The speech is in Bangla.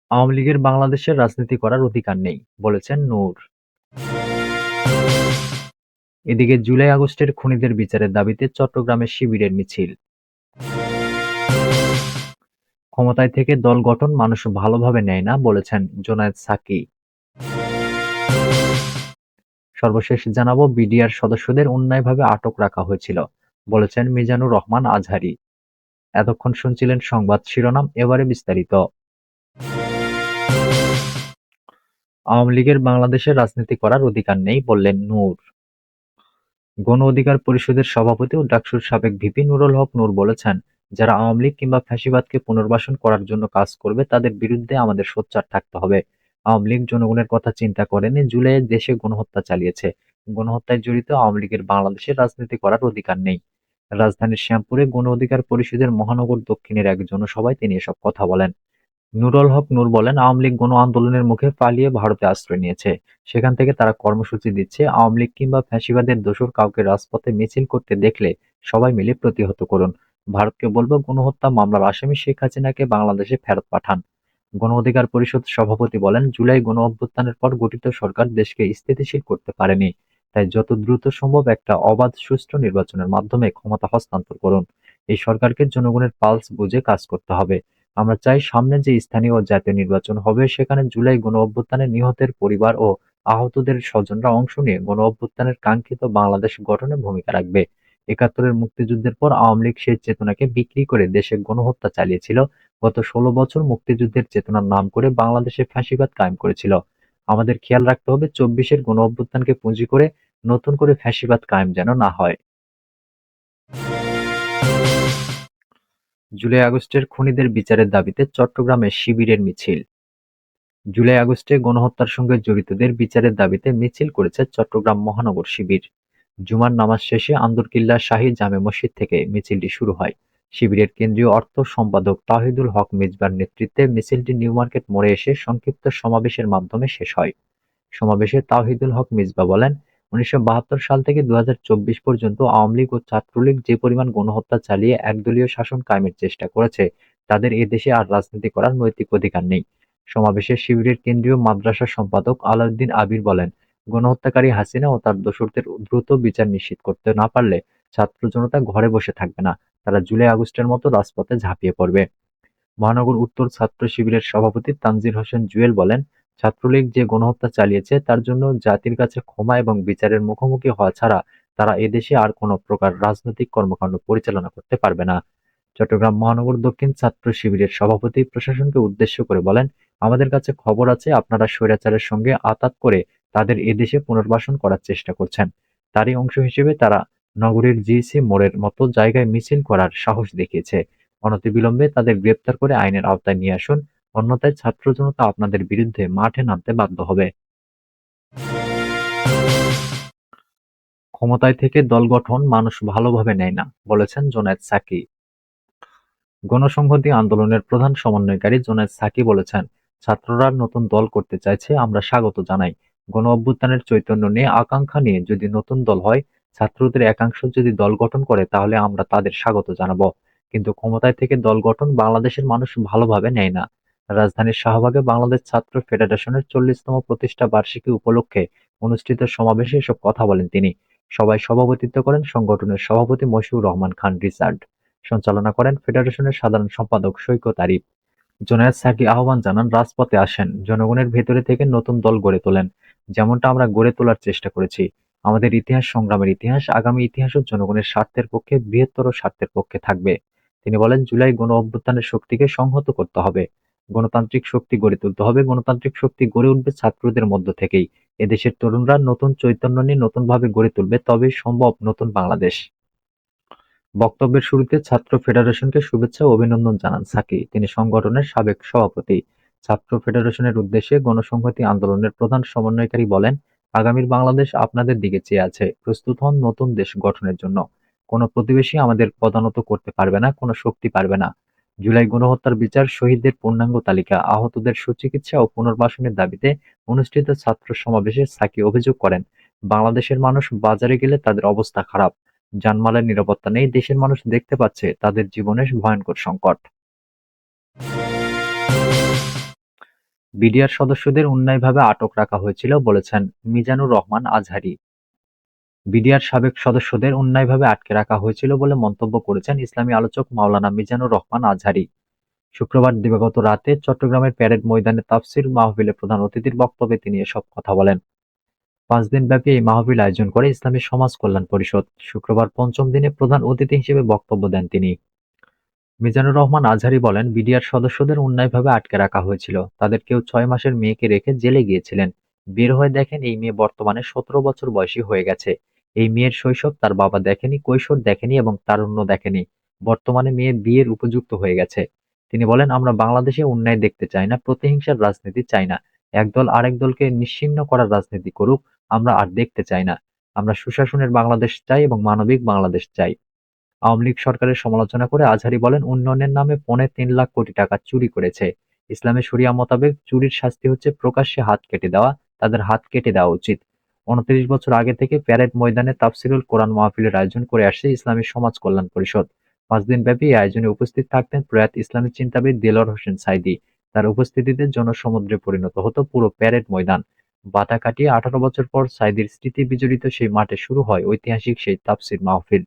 আওয়ামী লীগের বাংলাদেশে রাজনীতি করার অধিকার নেই, বলেছেন নূর। এদিকে জুলাই-আগস্টের খুনিদের বিচারের দাবিতে চট্টগ্রামে শিবিরের মিছিল। ক্ষমতায় থেকে দল গঠন মানুষ ভালোভাবে নেয় না, বলেছেন জোনায়েদ সাকি। সর্বশেষ জানাবো, বিডিআর সদস্যদের অন্যায়ভাবে আটক রাখা হয়েছিল, বলেছেন মিজানুর রহমান আজহারী। এতক্ষণ শুনছিলেন সংবাদ শিরোনাম, এবারে বিস্তারিত। আওয়ামী লীগের বাংলাদেশে রাজনীতি করার অধিকার নেই, বললেন নূর। গণ অধিকার পরিষদের সভাপতি ও ডাকসুর সাবেক ভিপি নুরুল হক নূর বলেছেন, যারা আওয়ামী লীগ কিংবা ফ্যাসিবাদকে পুনর্বাসন করার জন্য কাজ করবে তাদের বিরুদ্ধে আমাদের সোচ্চার থাকতে হবে। আওয়ামী লীগ জনগণের কথা চিন্তা করেনি, জুলাইয়ে দেশে গণহত্যা চালিয়েছে। গণহত্যায় জড়িত আওয়ামী লীগের বাংলাদেশে রাজনীতি করার অধিকার নেই। রাজধানীর শ্যামপুরে গণ অধিকার পরিষদের মহানগর দক্ষিণের এক জনসভায় তিনি এসব কথা বলেন। নুরুল হক নূর বলেন, আওয়ামী লীগ গণ আন্দোলনের মুখে পালিয়ে ভারতে আশ্রয় নিয়েছে। সেখান থেকে তারা কর্মসূচি দিচ্ছে। আওয়ামী লীগ কিংবা ফ্যাসিবাদের দোসর কাউকে রাজপথে মিছিল করতে দেখলে সবাই মিলে প্রতিহত করুন। ভারতকে বলবো, গণহত্যা মামলার আসামি শেখ হাসিনাকে বাংলাদেশে ফেরত পাঠান। গণ অধিকার পরিষদ সভাপতি বলেন, জুলাই গণ অভ্যুত্থানের পর গঠিত সরকার দেশকে স্থিতিশীল করতে পারেনি। তাই যত দ্রুত সম্ভব একটা অবাধ সুষ্ঠু নির্বাচনের মাধ্যমে ক্ষমতা হস্তান্তর করুন। এই সরকারকে জনগণের পালস বুঝে কাজ করতে হবে। আমরা চাই সামনে যে স্থানীয় ও জাতীয় নির্বাচন হবে সেখানে জুলাই গণঅভ্যুত্থানে নিহতের পরিবার ও আহতদের স্বজনরা অংশ নিয়ে গণঅভ্যুত্থানের কাঙ্ক্ষিত বাংলাদেশ গঠনে ভূমিকা রাখবে। ৭১-এর মুক্তিযুদ্ধের পর আওয়ামী লীগ সেই চেতনাকে বিক্রি করে দেশে গণহত্যা চালিয়েছিল। গত ১৬ বছর মুক্তিযুদ্ধের চেতনার নাম করে বাংলাদেশে ফ্যাসিবাদ কায়েম করেছিল। আমাদের খেয়াল রাখতে হবে ২৪-এর গণঅভ্যুত্থানকে পুঁজি করে নতুন করে ফ্যাসিবাদ কায়েম যেন না হয়। জুলাই-আগস্টের খুনিদের বিচারের দাবিতে চট্টগ্রামে শিবিরের মিছিল। জুলাই-আগস্টে গণহত্যার সঙ্গে জড়িতদের বিচারের দাবিতে মিছিল করেছে চট্টগ্রাম মহানগর শিবির। জুমার নামাজ শেষে আন্দরকিল্লা শাহী জামে মসজিদ থেকে মিছিলটি শুরু হয়। শিবিরের কেন্দ্রীয় অর্থ সম্পাদক তাওহিদুল হক মিজবার নেতৃত্বে মিছিলটি নিউ মার্কেট মোড়ে এসে সংক্ষিপ্ত সমাবেশের মাধ্যমে শেষ হয়। সমাবেশে তাওহিদুল হক মিজবা বলেন, ১৯৭২ সাল থেকে ২০২৪ পর্যন্ত আওয়ামী লীগ ও ছাত্রলীগ যে পরিমাণ গণহত্যা চালিয়ে একদলীয় শাসন কায়েমের চেষ্টা করেছে, তাদের এ দেশে আর রাজনীতি করার নৈতিক অধিকার নেই। সমাবেশে শিবিরের কেন্দ্রীয় মাদ্রাসা সম্পাদক আলাউদ্দিন আবির বলেন, গণহত্যাকারী হাসিনা ও তার দোসরদের দ্রুত বিচার নিশ্চিত করতে না পারলে ছাত্র জনতা ঘরে বসে থাকবে না, তারা জুলাই-আগস্টের মতো রাজপথে ঝাঁপিয়ে পড়বে। মহানগর উত্তর ছাত্র শিবিরের সভাপতি তানজির হোসেন জুয়েল বলেন, ছাত্রলীগ যে গণহত্যা চালিয়েছে তার জন্য জাতির কাছে ক্ষমা এবং বিচারের মুখোমুখি হওয়া ছাড়া তারা এদেশে আর কোনো প্রকার রাজনৈতিক কর্মকাণ্ড পরিচালনা করতে পারবে না। চট্টগ্রাম মহানগর দক্ষিণ ছাত্র শিবিরের সভাপতি প্রশাসনকে উদ্দেশ্য করে বলেন, আমাদের কাছে খবর আছে আপনারা স্বৈরাচারের সঙ্গে আঁতাত করে তাদের এদেশে পুনর্বাসন করার চেষ্টা করছেন। তারই অংশ হিসেবে তারা নগরীর জিসি মোড়ের মতো জায়গায় মিছিল করার সাহস দেখিয়েছে। অনতিবিলম্বে তাদের গ্রেপ্তার করে আইনের আওতায় নিয়ে আসুন, অন্যথায় ছাত্র জনতা আপনাদের বিরুদ্ধে মাঠে নামতে বাধ্য হবে। ক্ষমতায় থেকে দল গঠন মানুষ ভালোভাবে নেয় না, বলেছেন জোনায়েদ সাকি। গণসংহতি আন্দোলনের প্রধান সমন্বয়কারী জোনায়েদ সাকি বলেছেন, ছাত্ররা নতুন দল করতে চাইছে, আমরা স্বাগত জানাই। গণ-অভ্যুত্থানের চৈতন্য নিয়ে, আকাঙ্ক্ষা নিয়ে যদি নতুন দল হয়, ছাত্রদের একাংশ যদি দল গঠন করে তাহলে আমরা তাদের স্বাগত জানাবো। কিন্তু ক্ষমতায় থেকে দল গঠন বাংলাদেশের মানুষ ভালোভাবে নেয় না। রাজধানীর শাহবাগে বাংলাদেশ ছাত্র ফেডারেশনের ৪০তম প্রতিষ্ঠা বার্ষিকী উপলক্ষে অনুষ্ঠিত সমাবেশে এসব কথা বলেন তিনি। সভায় সভাপতিত্ব করেন সংগঠনের সভাপতি মশিউর রহমান খান রিচার্ড। সঞ্চালনা করেন ফেডারেশনের সাধারণ সম্পাদক সৈকত আরিফ। জোনায়েদ সাকি আহ্বান জানান, রাজপথে আসেন, জনগণের ভেতরে থেকে নতুন দল গড়ে তোলেন, যেমনটা আমরা গড়ে তোলার চেষ্টা করেছি। আমাদের ইতিহাস সংগ্রামের ইতিহাস, আগামী ইতিহাসও জনগণের স্বার্থের পক্ষে, বৃহত্তর স্বার্থের পক্ষে থাকবে। তিনি বলেন, জুলাই গণ অভ্যুত্থানের শক্তিকে সংহত করতে হবে, গণতান্ত্রিক শক্তি গড়ে তুলতে হবে। গণতান্ত্রিক শক্তি গড়ে উঠবে ছাত্রদের মধ্য থেকেই। এদেশের তরুণরা নতুন চৈতন্য নিয়ে নতুনভাবে গড়ে তুলবে, তবেই সম্ভব নতুন বাংলাদেশ। বক্তব্যের শুরুতে ছাত্র ফেডারেশনকে শুভেচ্ছা ও অভিনন্দন জানান সাকি। তিনি সংগঠনের সাবেক সভাপতি। ছাত্র ফেডারেশনের উদ্দেশ্যে গণসংহতি আন্দোলনের প্রধান সমন্বয়কারী বলেন, আগামীর বাংলাদেশ আপনাদের দিকে চেয়ে আছে। প্রস্তুত হন নতুন দেশ গঠনের জন্য। কোনো প্রতিবেশী আমাদের পদানত করতে পারবে না, কোনো শক্তি পারবে না। জুলাই গণহত্যার বিচার, শহীদদের পূর্ণাঙ্গ তালিকা, আহতদের সুচিকিৎসা ও পুনর্বাসনের দাবিতে অনুষ্ঠিত ছাত্র সমাবেশে সাকি অভিযোগ করেন, বাংলাদেশের মানুষ বাজারে গেলে তাদের অবস্থা খারাপ। জানমালের নিরাপত্তা নেই, দেশের মানুষ দেখতে পাচ্ছে তাদের জীবনের ভয়ঙ্কর সংকট। বিডিআর সদস্যদের অন্যায়ভাবে আটক রাখা হয়েছিল বলেছেন মিজানুর রহমান আজহারী। বিডিআর সাবেক সদস্যদের অন্যায়ভাবে আটকে রাখা হয়েছিল বলে মন্তব্য করেছেন ইসলামী আলোচক মাওলানা মিজানুর রহমান আজহারী। শুক্রবার দিবাগত রাতে চট্টগ্রামের প্যারেড ময়দানে তাফসীর মাহফিলে প্রধান অতিথির বক্তব্যে তিনি এসব কথা বলেন। ৫ দিনব্যাপী এই মাহফিল আয়োজন করে ইসলামী সমাজ কল্যাণ পরিষদ। শুক্রবার পঞ্চম দিনে প্রধান অতিথি হিসেবে বক্তব্য দেন তিনি। মিজানুর রহমান আজহারী বলেন, বিডিআর সদস্যদের অন্যায়ভাবে আটকে রাখা হয়েছিল। তাদের কেউ ৬ মাসের মেয়েকে রেখে জেলে গিয়েছিলেন। বের হয়ে দেখেন এই মেয়ে বর্তমানে ১৭ বছর বয়সী হয়ে গেছে। এই মেয়ের শৈশব তার বাবা দেখেনি, কৈশোর দেখেনি এবং তারুণ্য দেখেনি। বর্তমানে মেয়ে বিয়ের উপযুক্ত হয়ে গেছে। তিনি বলেন, আমরা বাংলাদেশে অন্যায় দেখতে চাই না, প্রতিহিংসার রাজনীতি চাই না। একদল আরেক দলকে নিশ্চিহ্ন করার রাজনীতি করুক, আমরা আর দেখতে চাই না। আমরা সুশাসনের বাংলাদেশ চাই এবং মানবিক বাংলাদেশ চাই। আওয়ামী লীগ সরকারের সমালোচনা করে আজহারী বলেন, উন্নয়নের নামে ৩.৫ লাখ কোটি টাকা চুরি করেছে। ইসলামে শরিয়া মোতাবেক চুরির শাস্তি হচ্ছে প্রকাশ্যে হাত কেটে দেওয়া। তাদের হাত কেটে দেওয়া উচিত। ২৯ বছর আগে থেকে প্যারেড ময়দানে তাফসীরুল কোরআন মাহফিলের আয়োজন করে আসছে ইসলামী সমাজ কল্যাণ পরিষদ। ৫ দিনব্যাপী এই আয়োজনে উপস্থিত থাকতেন প্রয়াত ইসলামী চিন্তাবিদ দেলোয়ার হোসেন সাঈদী। তার উপস্থিতিতে জনসমুদ্রে পরিণত হতো পুরো প্যারেড ময়দান। বাধা কাটিয়ে ১৮ বছর পর সাঈদীর স্মৃতি বিজড়িত সেই মাঠে শুরু হয় ঐতিহাসিক সেই তাফসীর মাহফিল।